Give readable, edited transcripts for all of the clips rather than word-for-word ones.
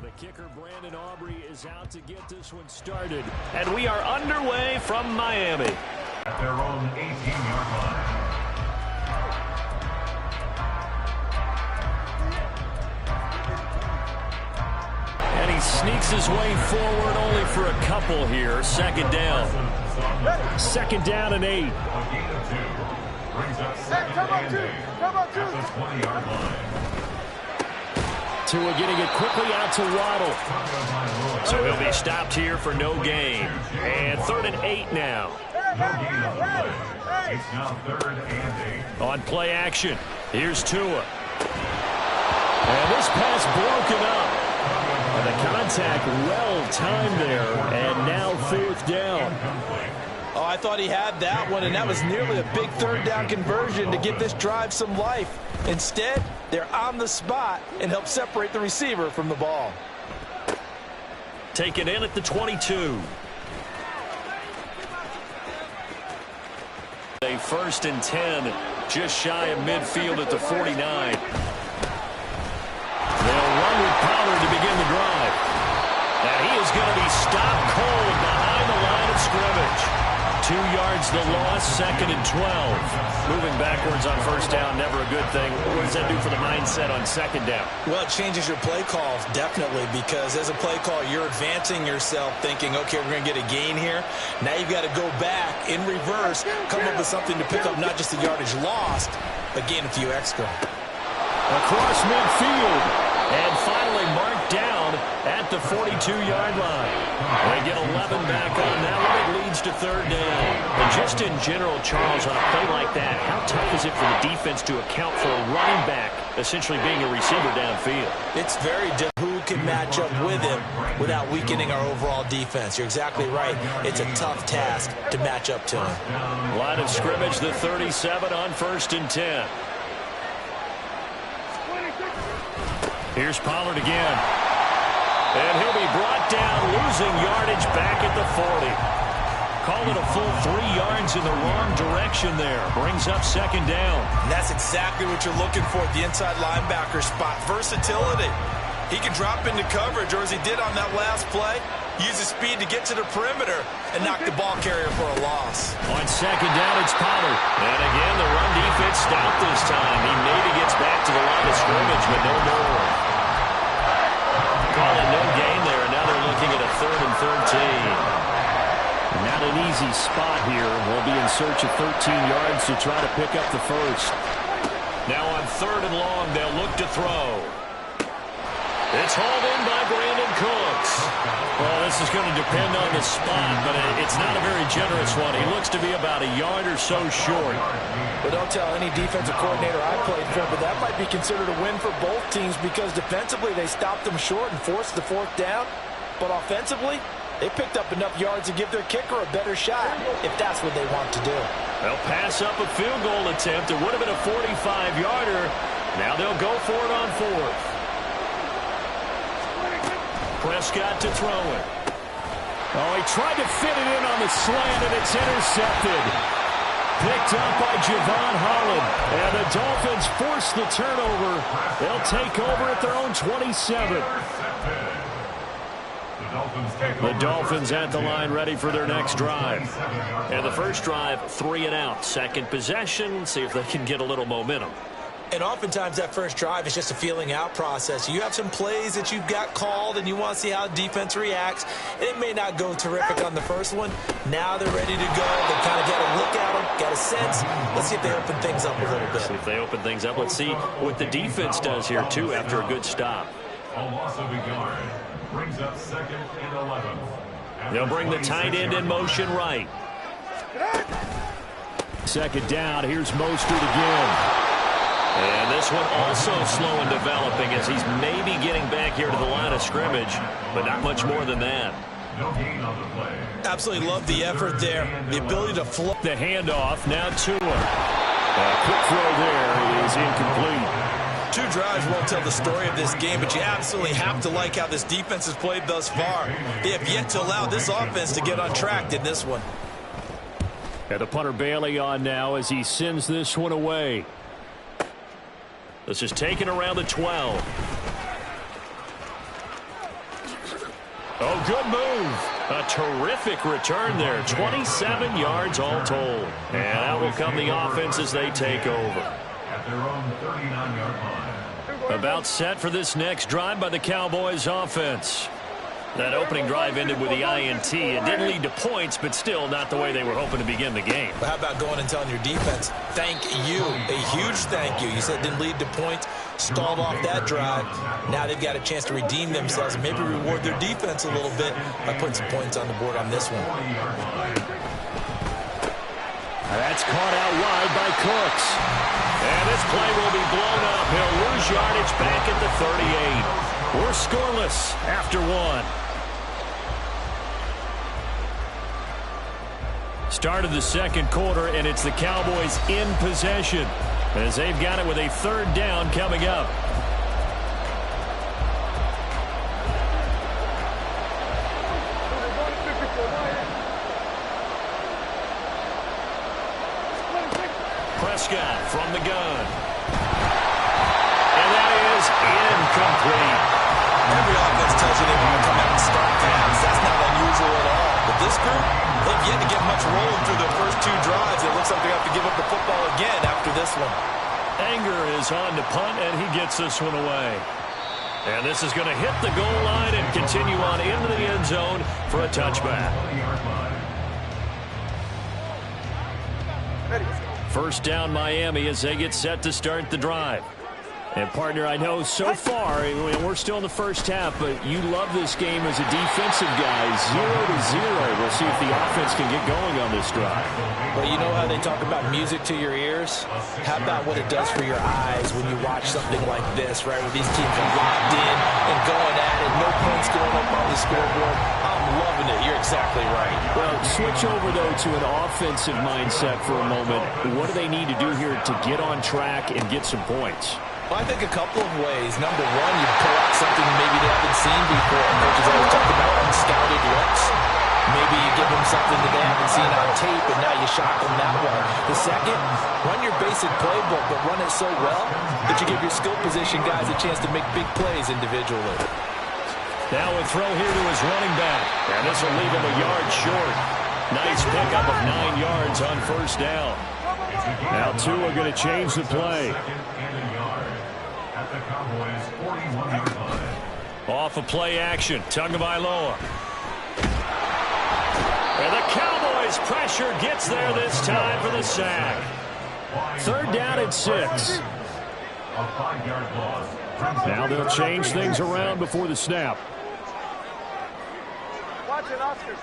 The kicker, Brandon Aubrey, is out to get this one started. And we are underway from Miami. At their own 18-yard line. And he sneaks his way forward only for a couple here. Second down. Second down and 8. A gain of 2. Brings up second and 8 at the 20-yard line. Tua getting it quickly out to Waddle. So he'll be stopped here for no gain. And 3rd and 8 now. No gain on the play. It's now 3rd and 8. On play action, here's Tua. And this pass broken up. And the contact well timed there. And now 4th down. Oh, I thought he had that one, and that was nearly a big 3rd down conversion to give this drive some life. Instead, they're on the spot and help separate the receiver from the ball. Taken in at the 22. A 1st and 10, just shy of midfield at the 49. They'll run with Pollard to begin the drive. And he is going to be stopped cold behind the line of scrimmage. 2 yards the loss, 2nd and 12. Moving backwards on 1st down, never a good thing. What does that do for the mindset on 2nd down? Well, it changes your play call, definitely, because as a play call, you're advancing yourself thinking, okay, we're going to get a gain here. Now you've got to go back in reverse, come up with something to pick up not just the yardage lost, but gain a few extra. Across midfield, and finally marked down at the 42-yard line. They get 11 back on that one. It leads to 3rd down. And just in general, Charles, on a play like that, how tough is it for the defense to account for a running back essentially being a receiver downfield? It's very difficult. Who can match up with him without weakening our overall defense? You're exactly right. It's a tough task to match up to him. Line of scrimmage, the 37 on 1st and 10. Here's Pollard again. And he'll be brought down, losing yardage back at the 40. Call it a full 3 yards in the wrong direction there. Brings up 2nd down. And that's exactly what you're looking for at the inside linebacker spot. Versatility. He can drop into coverage, or as he did on that last play, use his speed to get to the perimeter and knock the ball carrier for a loss. On 2nd down, it's Pollard. And again, the run defense stopped this time. He maybe gets back to the line of scrimmage, but no more. Call it no gain there, and now they're looking at a 3rd and 13. Not an easy spot here. We'll be in search of 13 yards to try to pick up the 1st. Now on 3rd and long, they'll look to throw. It's hauled in by Brandon Cooks. Well, this is going to depend on the spot, but it's not a very generous one. He looks to be about a yard or so short. But don't tell any defensive coordinator I played for, but that might be considered a win for both teams because defensively they stopped them short and forced the 4th down. But offensively, they picked up enough yards to give their kicker a better shot if that's what they want to do. They'll pass up a field goal attempt. It would have been a 45-yarder. Now they'll go for it on 4th. Prescott to throw it. Oh, he tried to fit it in on the slant, and it's intercepted. Picked up by Javon Holland. And the Dolphins force the turnover. They'll take over at their own 27. The Dolphins at the line ready for their next drive. And the first drive, 3 and out. Second possession, see if they can get a little momentum. And oftentimes that first drive is just a feeling out process. You have some plays that you've got called and you want to see how the defense reacts. It may not go terrific on the first one. Now they're ready to go. They kind of got a look at them, got a sense. Let's see if they open things up a little bit. See if they open things up. Let's see what the defense does here, too, after a good stop. A loss of a yard. Brings up 2nd and 11. They'll bring the tight end in motion right. 2nd down. Here's Mostert again. And this one also slow in developing as he's maybe getting back here to the line of scrimmage, but not much more than that. No gain on the play. Absolutely love the effort there. The ability to float. The handoff now Tua. Quick throw there is incomplete. 2 drives won't tell the story of this game, but you absolutely have to like how this defense has played thus far. They have yet to allow this offense to get on track in this one. And the punter Bailey on now as he sends this one away. This is taken around the 12. Oh, good move. A terrific return there. 27 yards all told. And out will come the offense as they take over. At their own 39-yard line. About set for this next drive by the Cowboys offense. That opening drive ended with the INT. It didn't lead to points, but still not the way they were hoping to begin the game. But how about going and telling your defense, thank you, a huge thank you. You said it didn't lead to points, stalled off that drive. Now they've got a chance to redeem themselves and maybe reward their defense a little bit by putting some points on the board on this one. That's caught out wide by Cooks. And this play will be blown up. He'll lose yardage back at the 38. We're scoreless after one. Start of the second quarter, and it's the Cowboys in possession as they've got it with a third down coming up. Prescott from the gun. And that is incomplete. Every offense tells you they want to come out and start fast. That's not unusual at all. But this group, they've yet to get much rolling through their first two drives. It looks like they have to give up the football again after this one. Anger is on to punt, and he gets this one away. And this is going to hit the goal line and continue on into the end zone for a touchback. First down Miami as they get set to start the drive. And, partner, I know so far, we're still in the first half, but you love this game as a defensive guy. 0-0. We'll see if the offense can get going on this drive. Well, you know how they talk about music to your ears? How about what it does for your eyes when you watch something like this, right, where these teams are locked in and going at it, no points going up on the scoreboard. I'm loving it. You're exactly right. Well, switch over, though, to an offensive mindset for a moment. What do they need to do here to get on track and get some points? Well, I think a couple of ways. Number one, you pull out something maybe they haven't seen before. Coaches always talk about unscouted looks. Maybe you give them something that they haven't seen on tape, and now you shock them that way. The second, run your basic playbook, but run it so well that you give your skill position guys a chance to make big plays individually. Now a throw here to his running back, and this will leave him a yard short. Nice pickup of 9 yards on first down. Now two are going to change the play. Off a play action, Tagovailoa. And the Cowboys pressure gets there this time for the sack. Third down and 6. Now they'll change things around before the snap. Watch it, Oscar.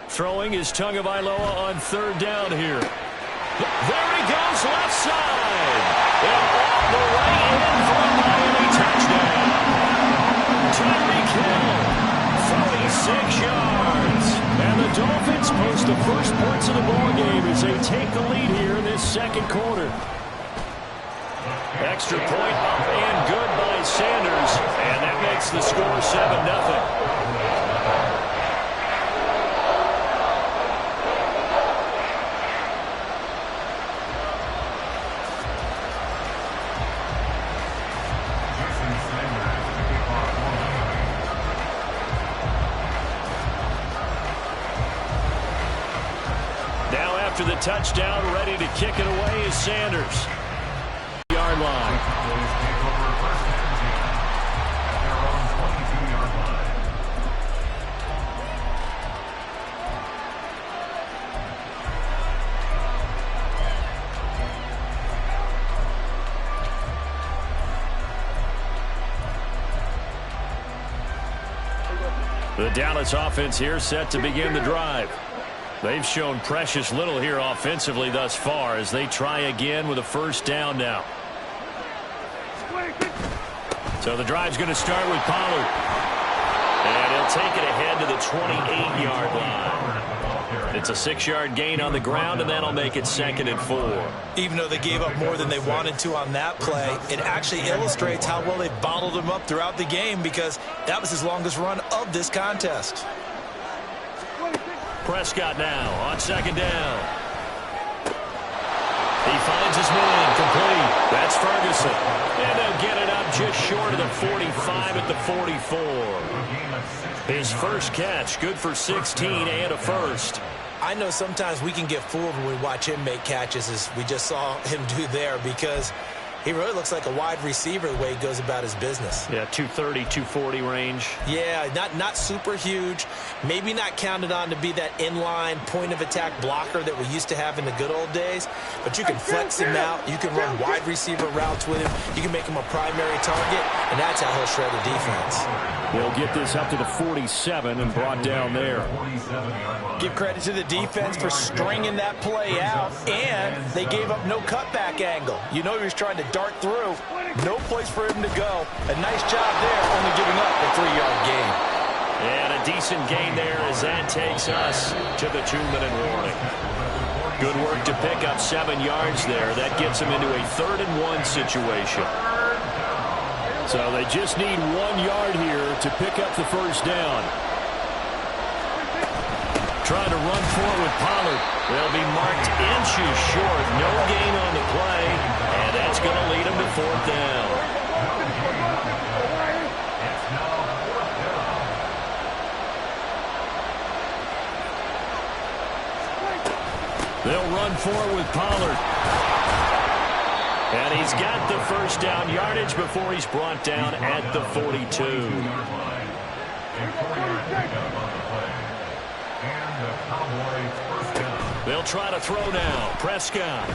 Throwing is Tagovailoa on third down here. There he goes, left side. And all the way in for a Miami touchdown. Tyreek Hill, 36 yards. And the Dolphins post the first points of the ball game as they take the lead here in this second quarter. Extra point up and good by Sanders. And that makes the score 7-0. After the touchdown, ready to kick it away is Sanders. Yard line. The Dallas offense here set to begin the drive. They've shown precious little here offensively thus far as they try again with a first down now. So the drive's going to start with Pollard. And he'll take it ahead to the 28-yard line. It's a 6-yard gain on the ground, and that'll make it 2nd and 4. Even though they gave up more than they wanted to on that play, it actually illustrates how well they bottled him up throughout the game because that was his longest run of this contest. Prescott now on second down. He finds his man complete. That's Ferguson. And they'll get it up just short of the 45 at the 44. His first catch, good for 16 and a first. I know sometimes we can get fooled when we watch him make catches, as we just saw him do there, because he really looks like a wide receiver the way he goes about his business. Yeah, 230, 240 range. Yeah, not super huge. Maybe not counted on to be that inline point-of-attack blocker that we used to have in the good old days. But you can flex him out. You can run wide receiver routes with him. You can make him a primary target, and that's how he'll shred a defense. They'll get this up to the 47 and brought down there. Give credit to the defense for stringing that play out, and they gave up no cutback angle. You know he was trying to dart through. No place for him to go. A nice job there, only giving up a 3-yard gain. And a decent gain there as that takes us to the 2-minute warning. Good work to pick up 7 yards there. That gets them into a 3rd and 1 situation. So they just need 1 yard here to pick up the first down. Trying to run for it with Pollard. They'll be marked inches short. No gain on the play. And that's going to lead them to 4th down. They'll run for it with Pollard. And he's got the first down yardage before he's brought down at the 42. They'll try to throw now. Prescott.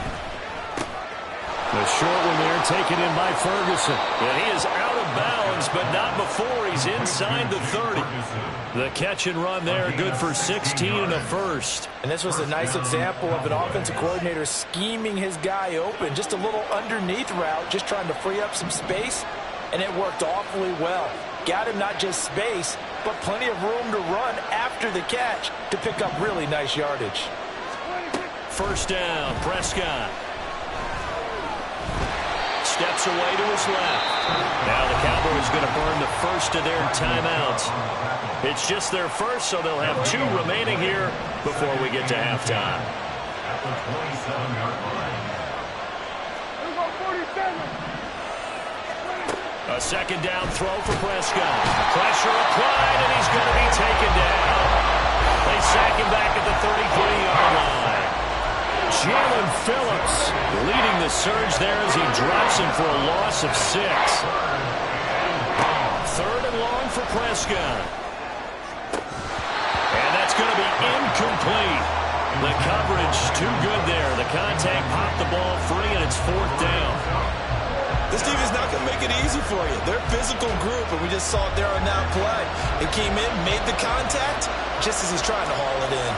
The short one there taken in by Ferguson. And he is out of bounds, but not before he's inside the 30. The catch and run there, good for 16 and a first. And this was a nice example of an offensive coordinator scheming his guy open. Just a little underneath route, just trying to free up some space, and it worked awfully well. Got him not just space, but plenty of room to run after the catch to pick up really nice yardage. First down, Prescott. Steps away to his left. Now the Cowboys going to burn the first of their timeouts. It's just their first, so they'll have 2 remaining here before we get to halftime. A second down throw for Prescott. Pressure applied, and he's going to be taken down. They sack him back at the 33-yard line. Jalen Phillips leading the surge there as he drops him for a loss of 6. 3rd and long for Prescott. And that's going to be incomplete. The coverage too good there. The contact popped the ball free, and it's 4th down. This team is not going to make it easy for you. They're a physical group, and we just saw it there on that play. It came in, made the contact, just as he's trying to haul it in.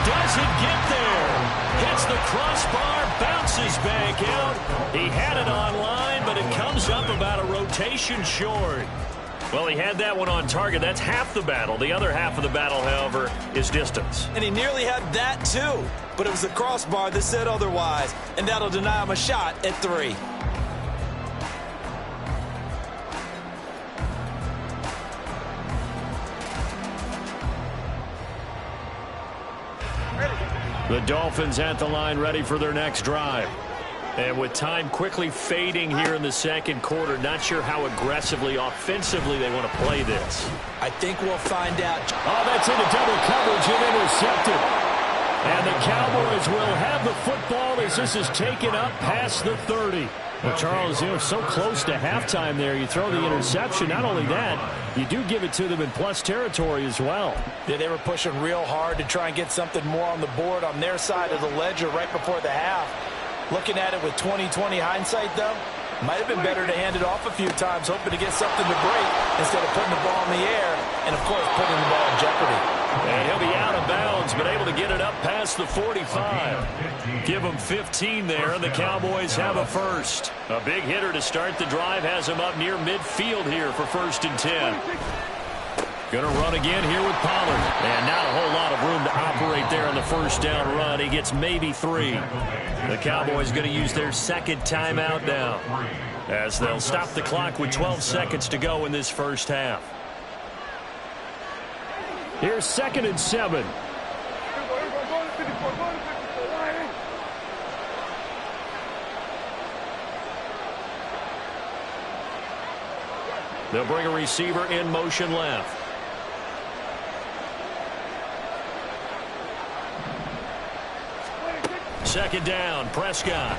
Doesn't get there. Hits the crossbar, bounces back out. He had it online, but it comes up about a rotation short. Well, he had that one on target. That's half the battle. The other half of the battle, however, is distance. And he nearly had that, too. But it was the crossbar that said otherwise, and that'll deny him a shot at 3. The Dolphins at the line, ready for their next drive. And with time quickly fading here in the second quarter, not sure how aggressively, offensively they want to play this. I think we'll find out. Oh, that's into double coverage and intercepted. And the Cowboys will have the football as this is taken up past the 30. Well, Charles, so close to halftime there. You throw the interception. Not only that, you do give it to them in plus territory as well. Yeah, they were pushing real hard to try and get something more on the board on their side of the ledger right before the half. Looking at it with 20/20 hindsight, though, might have been better to hand it off a few times, hoping to get something to break instead of putting the ball in the air and, of course, putting the ball in jeopardy. And he'll be out of bounds, but able to get it up past the 45. Give him 15 there, and the Cowboys have a first. A big hitter to start the drive has him up near midfield here for 1st and 10. Going to run again here with Pollard. And not a whole lot of room to operate there on the first down run. He gets maybe 3. The Cowboys going to use their second timeout now, as they'll stop the clock with 12 seconds to go in this first half. Here's 2nd and 7. They'll bring a receiver in motion left. Second down, Prescott.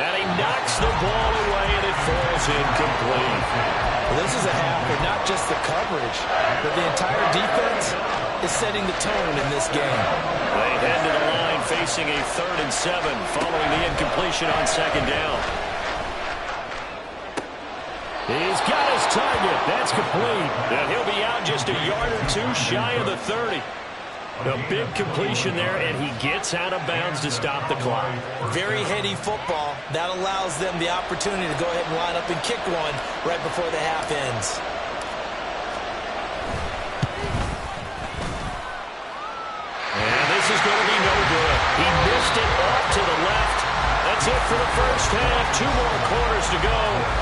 And he knocks the ball away, and it falls incomplete. Well, this is a half where not just the coverage, but the entire defense is setting the tone in this game. They head to the line facing a 3rd and 7 following the incompletion on second down. He's got his target. That's complete. And he'll be out just a yard or two shy of the 30. A big completion there, and he gets out of bounds to stop the clock. Very heady football. That allows them the opportunity to go ahead and line up and kick one right before the half ends. And this is going to be no good. He missed it off to the left. That's it for the first half. 2 more quarters to go.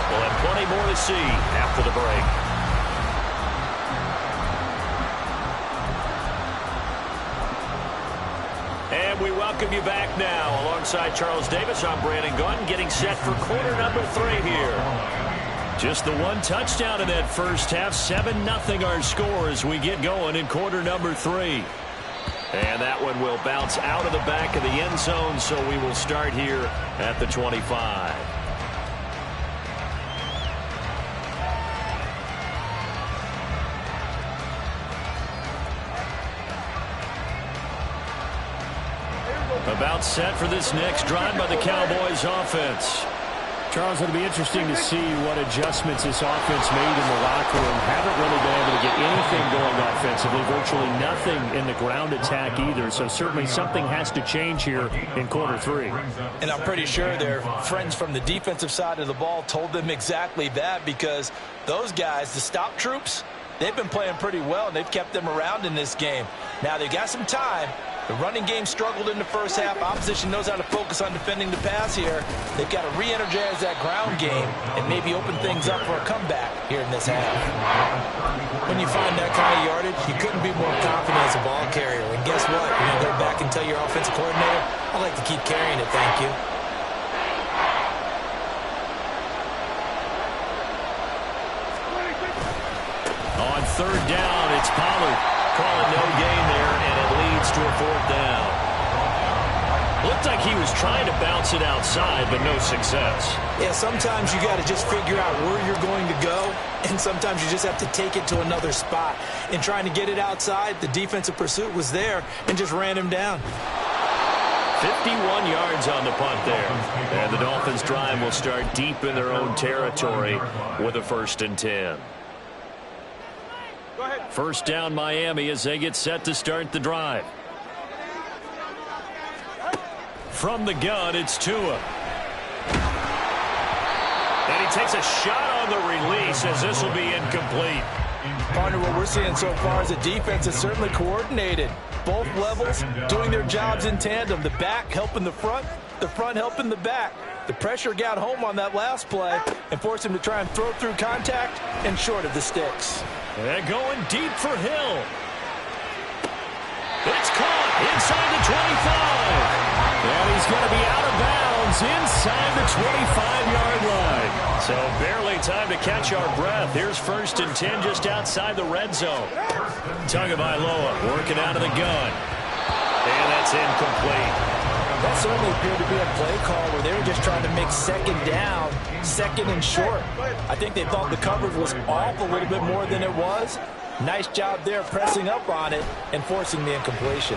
We'll have plenty more to see after the break. And we welcome you back now. Alongside Charles Davis, I'm Brandon Gunn, getting set for quarter number 3 here. Just the 1 touchdown in that first half. 7-0 our score as we get going in quarter number 3. And that one will bounce out of the back of the end zone, so we will start here at the 25. About set for this next drive by the Cowboys offense. Charles, it'll be interesting to see what adjustments this offense made in the locker room. Haven't really been able to get anything going offensively, virtually nothing in the ground attack either. So certainly something has to change here in quarter 3. And I'm pretty sure their friends from the defensive side of the ball told them exactly that, because those guys, the stop troops, they've been playing pretty well, and they've kept them around in this game. Now they've got some time. The running game struggled in the first half. Opposition knows how to focus on defending the pass here. They've got to re-energize that ground game and maybe open things up for a comeback here in this half. When you find that kind of yardage, you couldn't be more confident as a ball carrier. And guess what? You're going to go back and tell your offensive coordinator, I'd like to keep carrying it, thank you. On 3rd down, it's Pollard. Calling no gain there, and it leads to a 4th down. Looked like he was trying to bounce it outside, but no success. Yeah, sometimes you got to just figure out where you're going to go, and sometimes you just have to take it to another spot. In trying to get it outside, the defensive pursuit was there and just ran him down. 51 yards on the punt there. And the Dolphins' drive will start deep in their own territory with a 1st and 10. First down Miami as they get set to start the drive. From the gun, it's Tua. And he takes a shot on the release as this will be incomplete. Partner, what we're seeing so far is a defense that's certainly coordinated. Both levels doing their jobs in tandem. The back helping the front helping the back. The pressure got home on that last play and forced him to try and throw through contact and short of the sticks. And going deep for Hill. It's caught inside the 25. And he's going to be out of bounds inside the 25-yard line. So barely time to catch our breath. Here's 1st and 10 just outside the red zone. Tagovailoa working out of the gun. And that's incomplete. That certainly appeared to be a play call where they were just trying to make 2nd down, 2nd and short. I think they thought the coverage was off a little bit more than it was. Nice job there pressing up on it and forcing the incompletion.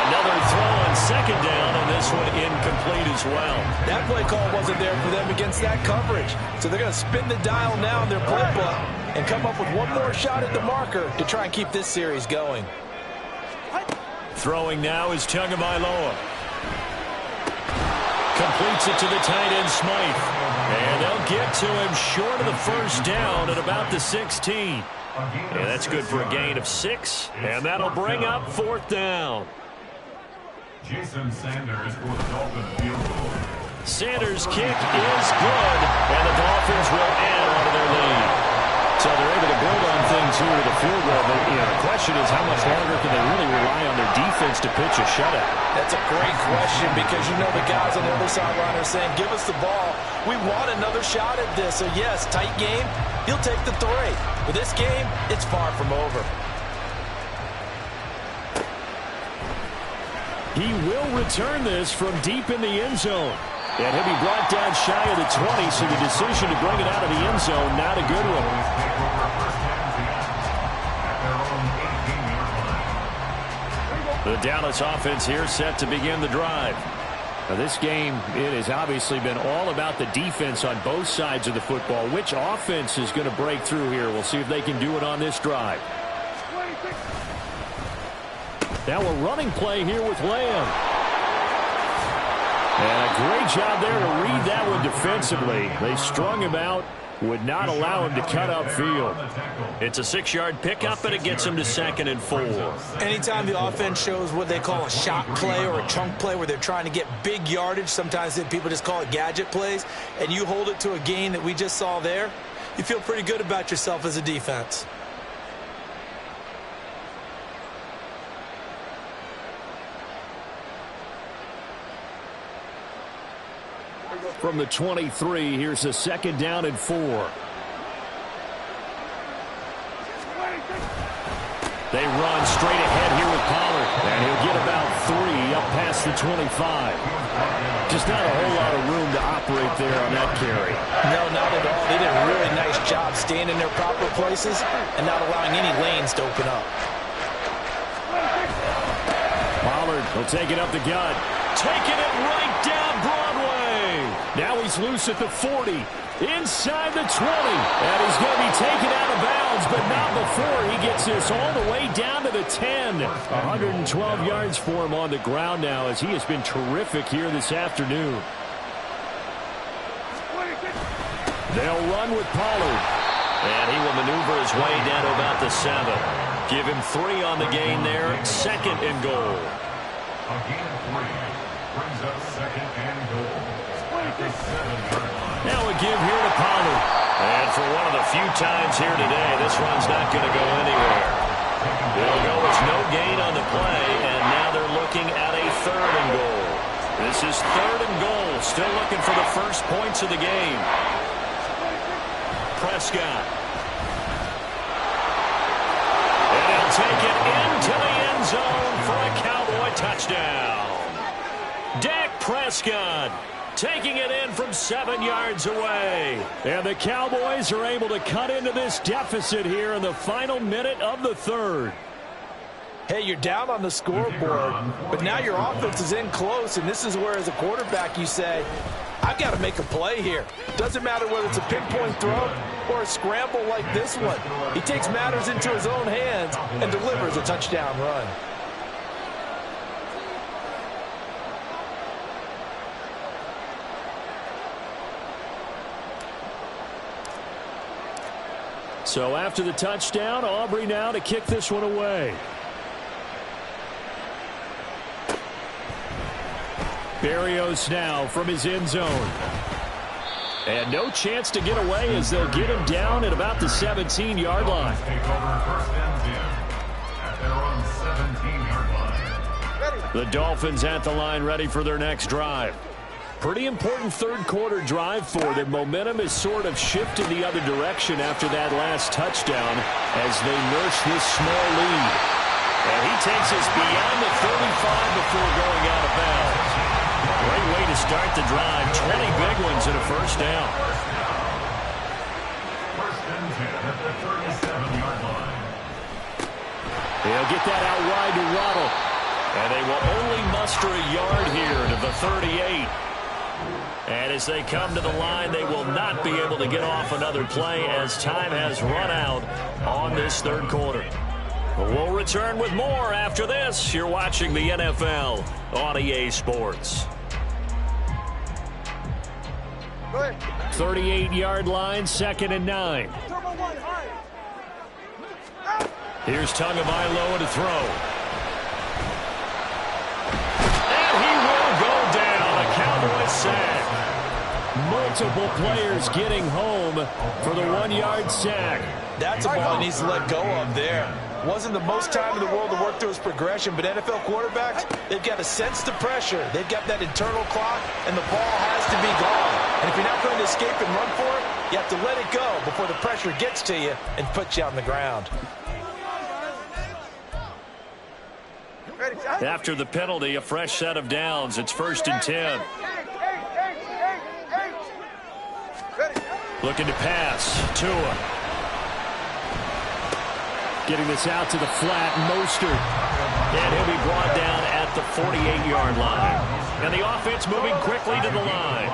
Another throw on 2nd down, and this one incomplete as well. That play call wasn't there for them against that coverage. So they're going to spin the dial now in their playbook and come up with one more shot at the marker to try and keep this series going. Throwing now is Tagovailoa. Completes it to the tight end, Smythe. And they'll get to him short of the 1st down at about the 16. And that's good for a gain of 6. And that'll bring up 4th down. Jason Sanders for the Dolphins field goal. Sanders' kick is good, and the Dolphins will add on to their lead. So they're able to build on yards here with a field goal. But, the question is how much longer can they really rely on their defense to pitch a shutout? That's a great question because the guys on the other sideline are saying, give us the ball. We want another shot at this. So, yes, tight game, he'll take the 3. With this game, it's far from over. He will return this from deep in the end zone. And he'll be brought down shy of the 20, so the decision to bring it out of the end zone, not a good one. The Dallas offense here set to begin the drive. Now this game, it has obviously been all about the defense on both sides of the football. Which offense is going to break through here? We'll see if they can do it on this drive. Now a running play here with Lamb. And a great job there to read that one defensively. They strung him out, would not allow him to cut upfield. It's a 6-yard pickup, and it gets him to 2nd and 4. Anytime the offense shows what they call a shot play or a chunk play where they're trying to get big yardage, sometimes people just call it gadget plays, and you hold it to a gain that we just saw there, you feel pretty good about yourself as a defense. From the 23, here's a 2nd down and 4. They run straight ahead here with Pollard. And he'll get about 3 up past the 25. Just not a whole lot of room to operate there on that carry. No, not at all. They did a really nice job staying in their proper places and not allowing any lanes to open up. Pollard will take it up the gut. Taking it right down Broadway. Now he's loose at the 40, inside the 20, and he's going to be taken out of bounds, but not before he gets this all the way down to the 10. 112 yards for him on the ground now as he has been terrific here this afternoon. They'll run with Pollard. And he will maneuver his way down to about the 7. Give him 3 on the gain there, 2nd and goal. A gain of 3 brings up 2nd and goal. Now a give here to Pollard. And for one of the few times here today, this run's not going to go anywhere. It'll go with no gain on the play, and now they're looking at a 3rd and goal. This is 3rd and goal, still looking for the first points of the game. Prescott. And he'll take it into the end zone for a Cowboy touchdown. Dak Prescott taking it in from 7 yards away. And the Cowboys are able to cut into this deficit here in the final minute of the 3rd. Hey, you're down on the scoreboard, but now your offense is in close, and this is where, as a quarterback, you say, I've got to make a play here. Doesn't matter whether it's a pinpoint throw or a scramble like this one. He takes matters into his own hands and delivers a touchdown run. So after the touchdown, Aubrey now to kick this one away. Berrios now from his end zone. And no chance to get away as they'll get him down at about the 17-yard line. Take over 1st and 10 at their own 17-yard line. The Dolphins at the line ready for their next drive. Pretty important 3rd quarter drive for them. Momentum is sort of shifted the other direction after that last touchdown as they nurse this small lead. And he takes us beyond the 35 before going out of bounds. Great way to start the drive. 20 big ones and a 1st down. 1st and 10 at the 37-yard line. They'll get that out wide to Waddle. And they will only muster a yard here to the 38. And as they come to the line, they will not be able to get off another play as time has run out on this 3rd quarter. We'll return with more after this. You're watching the NFL on EA Sports. 38-yard line, 2nd and 9. Here's Tagovailoa to throw. And he will go down. A Cowboys sack. Multiple players getting home for the 1-yard sack. That's a ball he needs to let go of there. Wasn't the most time in the world to work through his progression, but NFL quarterbacks, they've got to sense the pressure. They've got that internal clock, and the ball has to be gone. And if you're not going to escape and run for it, you have to let it go before the pressure gets to you and puts you on the ground. After the penalty, a fresh set of downs. It's 1st and 10. Looking to pass. Tua. Getting this out to the flat. Mostert. And he'll be brought down at the 48-yard line. And the offense moving quickly to the line.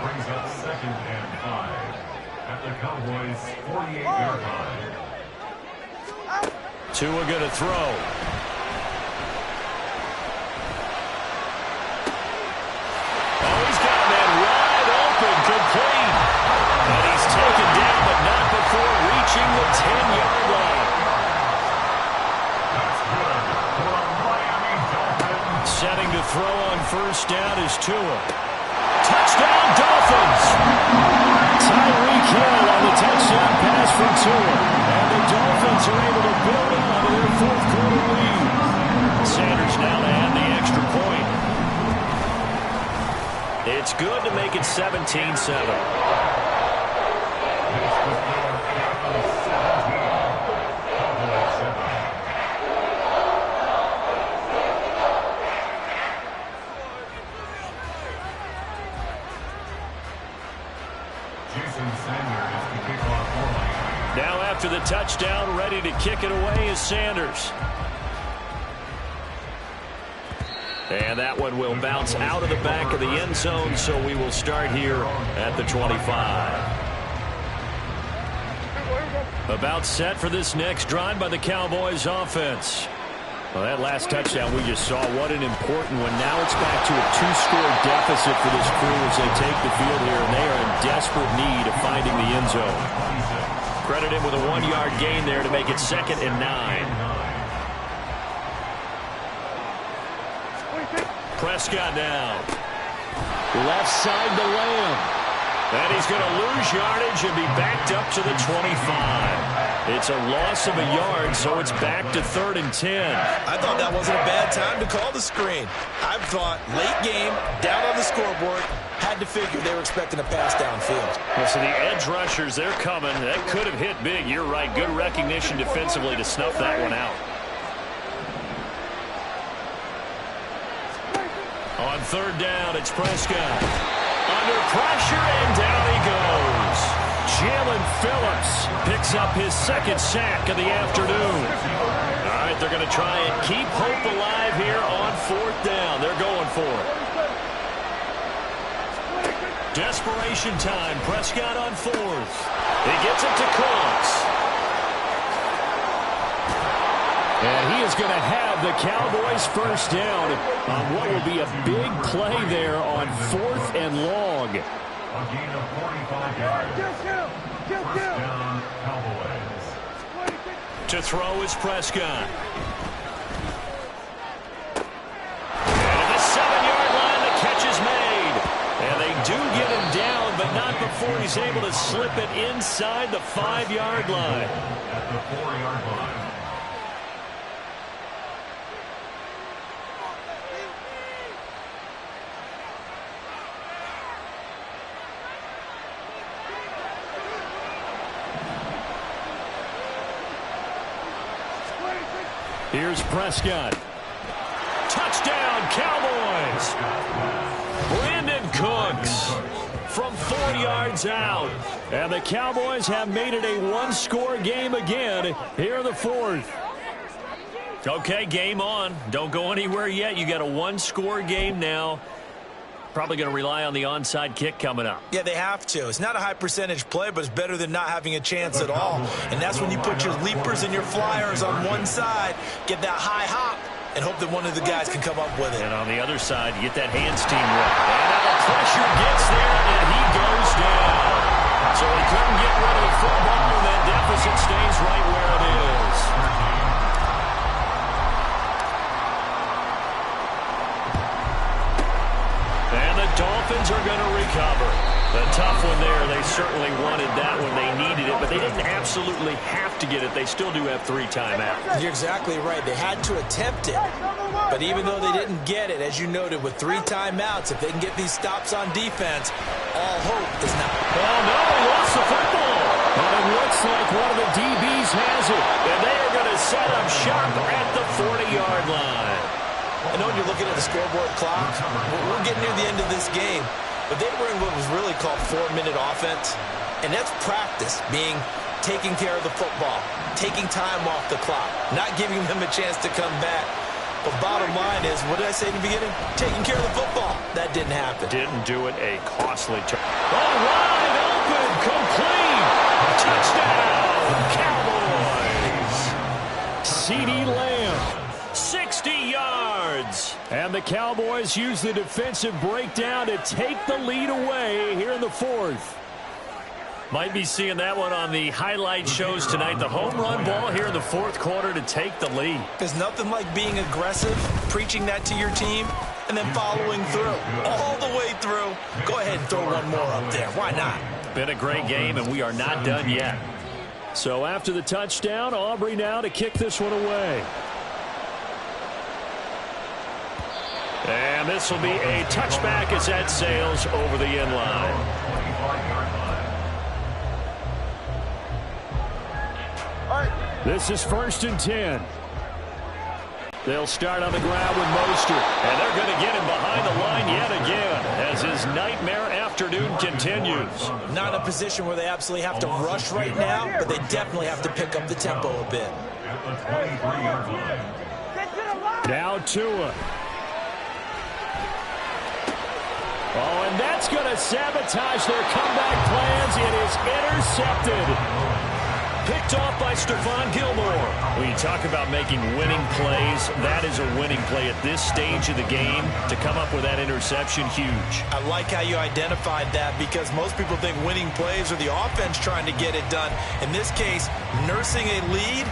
Brings up 2nd and 5 at the Cowboys' 48-yard line. Tua going to throw. Complete. And he's taken down, but not before reaching the 10-yard line. Setting to throw on 1st down is Tua. Touchdown, Dolphins. Tyreek Hill on the touchdown pass from Tua. And the Dolphins are able to build on to their 4th quarter lead. Sanders now to add the extra point. It's good to make it 17-7. Now after the touchdown, ready to kick it away is Sanders. And that one will bounce out of the back of the end zone, so we will start here at the 25. About set for this next drive by the Cowboys offense. Well, that last touchdown we just saw, what an important one. Now it's back to a 2-score deficit for this crew as they take the field here, and they are in desperate need of finding the end zone. Credit him with a 1-yard gain there to make it 2nd and 9. Prescott now. Left side to Lamb. And he's going to lose yardage and be backed up to the 25. It's a loss of a yard, so it's back to 3rd and 10. I thought that wasn't a bad time to call the screen. I thought late game, down on the scoreboard, had to figure they were expecting a pass downfield. Well, so the edge rushers, they're coming. That could have hit big. You're right. Good recognition defensively to snuff that one out. On 3rd down, it's Prescott. Under pressure, and down he goes. Jalen Phillips picks up his 2nd sack of the afternoon. All right, they're going to try and keep hope alive here on 4th down. They're going for it. Desperation time. Prescott on 4th. He gets it to Cooks. And he is going to have the Cowboys 1st down on what will be a big play there on 4th and long. A gain of 45 yards. 1st down, Cowboys. To throw is Prescott. And at the 7-yard line, the catch is made. And they do get him down, but not before he's able to slip it inside the 5-yard line. At the 4-yard line. Here's Prescott. Touchdown, Cowboys! Brandon Cooks from 4 yards out. And the Cowboys have made it a 1-score game again here in the 4th. Okay, game on. Don't go anywhere yet. You got a 1-score game now. Probably going to rely on the onside kick coming up. Yeah, they have to. It's not a high percentage play, but it's better than not having a chance at all. And that's when you put your leapers and your flyers on one side, get that high hop, and hope that one of the guys can come up with it. And on the other side, you get that hands team work. And now the pressure gets there, and he goes down. So he couldn't get rid of the football, and that deficit stays right where it is. And the Dolphins are going to recover. absolutely have to get it, they still do have 3 timeouts. You're exactly right. They had to attempt it. But even though they didn't get it, as you noted, with 3 timeouts, if they can get these stops on defense, all hope is not. Oh, no, he lost the football. But it looks like one of the DBs has it. And they are going to set up shop at the 40-yard line. I know when you're looking at the scoreboard clock, we're getting near the end of this game. But they were in what was really called 4-minute offense. And that's practice, being taking care of the football, taking time off the clock, not giving them a chance to come back. But bottom line is, what did I say in the beginning? Taking care of the football. That didn't happen. Didn't do it. A costly turn. Oh, wide open, complete. Touchdown, Cowboys. CeeDee Lamb, 60 yards. And the Cowboys use the defensive breakdown to take the lead away here in the 4th. Might be seeing that one on the highlight shows tonight. The home run ball here in the 4th quarter to take the lead. There's nothing like being aggressive, preaching that to your team, and then following through. All the way through. Go ahead and throw one more up there. Why not? Been a great game, and we are not done yet. So after the touchdown, Aubrey now to kick this one away. And this will be a touchback as that sails over the end line. This is 1st and 10. They'll start on the ground with Mostert. And they're going to get him behind the line yet again as his nightmare afternoon continues. Not in a position where they absolutely have to rush right now, but they definitely have to pick up the tempo a bit. Now Tua. Oh, and that's going to sabotage their comeback plans. It is intercepted. Picked off by Stephon Gilmore. When you talk about making winning plays, that is a winning play at this stage of the game. To come up with that interception, huge. I like how you identified that, because most people think winning plays are the offense trying to get it done. In this case, nursing a lead,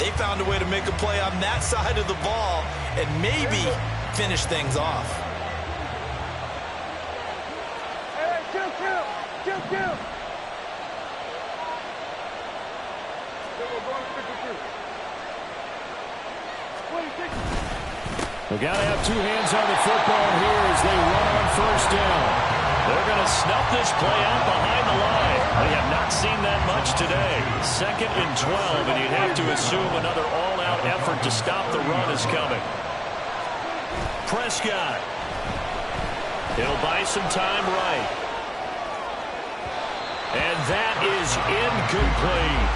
they found a way to make a play on that side of the ball and maybe finish things off. We got to have 2 hands on the football here as they run on 1st down. They're going to snuff this play out behind the line. We have not seen that much today. 2nd and 12, and you'd have to assume another all-out effort to stop the run is coming. Prescott. He'll buy some time right. And that is incomplete.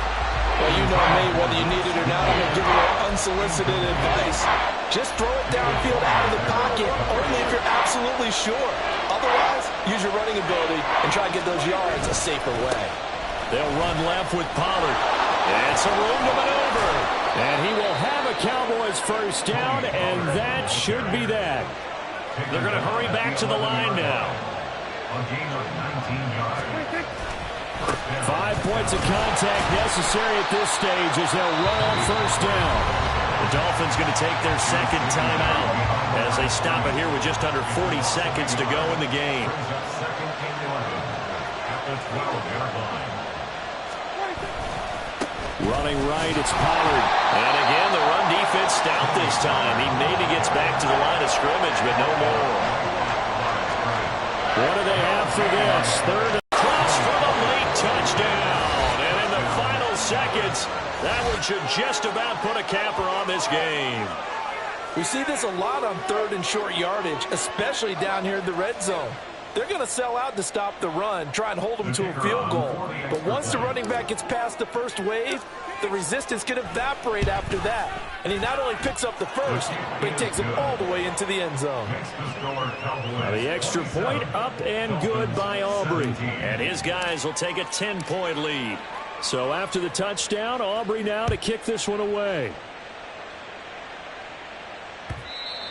Well, you know me, whether you need it or not, I'm going to give you unsolicited advice. Just throw it downfield out of the pocket, only if you're absolutely sure. Otherwise, use your running ability and try to get those yards a safer way. They'll run left with Pollard. It's a room to maneuver. And he will have a Cowboys 1st down, and that should be that. They're going to hurry back to the line now. A gain of 19 yards. 5 points of contact necessary at this stage as they'll run on 1st down. The Dolphins going to take their 2nd timeout as they stop it here with just under 40 seconds to go in the game. Running right, it's Pollard. And again, the run defense stout this time. He maybe gets back to the line of scrimmage, but no more. What do they have for this? 3rd and cross for the late touchdown. And in the final seconds, that one should just about put a capper on this game. We see this a lot on 3rd and short yardage, especially down here in the red zone. They're going to sell out to stop the run, try and hold them to a field goal. But once the running back gets past the first wave, the resistance can evaporate after that. And he not only picks up the first, but he takes it all the way into the end zone. Now the extra point up and good by Aubrey. And his guys will take a 10-point lead. So after the touchdown, Aubrey now to kick this one away.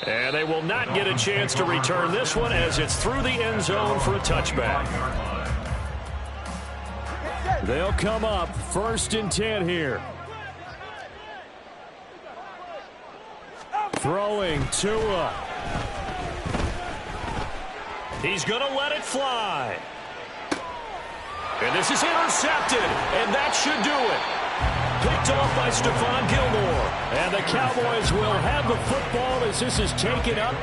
And they will not get a chance to return this one as it's through the end zone for a touchback. They'll come up 1st and 10 here. Throwing Tua. He's going to let it fly. And this is intercepted, and that should do it. Picked off by Stephon Gilmore. And the Cowboys will have the football as this is taken up.